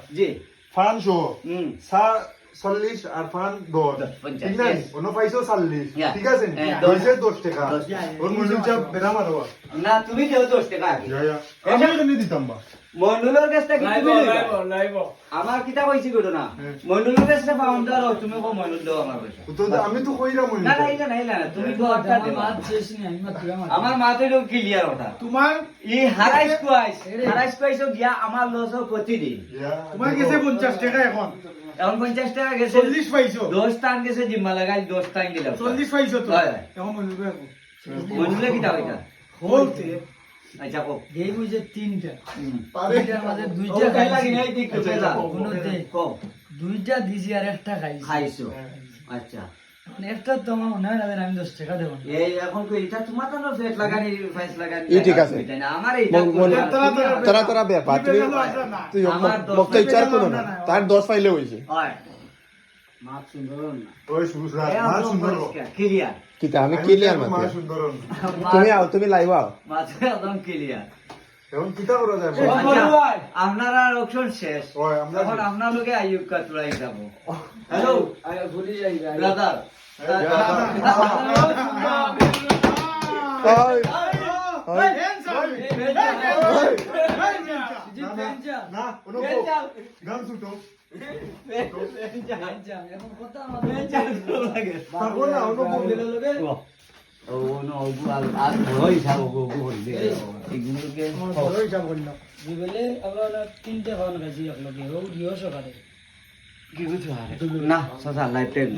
জি fun show হুম সা 40 আর fun 10 50, ঠিক নাই yes. অন্য পাইছো 40 Yeah. ঠিক আছে হ্যাঁ, হইছে 10 টাকা 10 টাকা। ওর মনুল চাপ বেরা মারো না তুমি দেও 10 টাকা আগে আমি কেন দিতাম বা মন্ডলের কাছটা কি তুমি লইবা লাইভ আমার কিতা কইছি গো না হ্যাঁ। মন্ডলের কাছটা পাউন দাও তুমি কো মন্ডল দাও আমার পয়সা তো আমি তো কইরা মনুল না না এটা নাই না তুমি তো একটা দেবা আমার মাতে তো ক্লিয়ার ওটা তোমার ই হারাইস কুয়াইছো গিয়া আমার লস প্রতিদিন তোমার গেছে 50 টাকা এখন এখন 50 টাকা গেছে 40 পাইছো 10 টান গেছে জিম্মা লাগাই 10 টান দিলাম 40 পাইছো তো হয়। এখন মনে হবে মন্ডলে কিতা হইতা বলতে আচ্ছা কো এই বুঝে তিনটা পারে তিনটার মাঝে ও দুইটা কাই লাগি খাইছি নাই দেখতে পেলা কোনোতে কো দুইটা দিছি আর একটা খাইছি খাইছো আচ্ছা মানে একটা তো আমার মনে হয় না যে আমি 10 টাকা দেব না। এই এখন কই এটা তোমার তো না ফেট লাগানি ফাইস লাগানি এই ঠিক আছে। এটা না আমার এইটা তোরা তোরা ব্যাপার তুমি তুই আমার দশ মুক্ত ইচ্ছা করো না তার 10 পাইলে হইছে হয় মাপ সুন্দর না ওই সুসরা মা সুন্দর ক্লিয়ার কিতা আমি ক্লিয়ার মা মাতি সুন্দর তুমি আও তুমি লাইভ আও মাছ একদম ক্লিয়ার এখন কিতা করা যাবে আপনারা অপশন শেষ ওই আমরা এখন আপনার লোকে আইয়ুব কা তুলাই যাব হ্যালো ব্রাদার ওই ওই না কোনো গান শুটো এখন কথা আমাদের পারবো না অন্য বললে ও নো আর হই যাব গো বললে এগুলোকে বিবেলে আমরা তিনটা খাওয়ানো খাইছি এক লগে ও দিও সকালে কি কিছু না সাসা লাইফ টাইম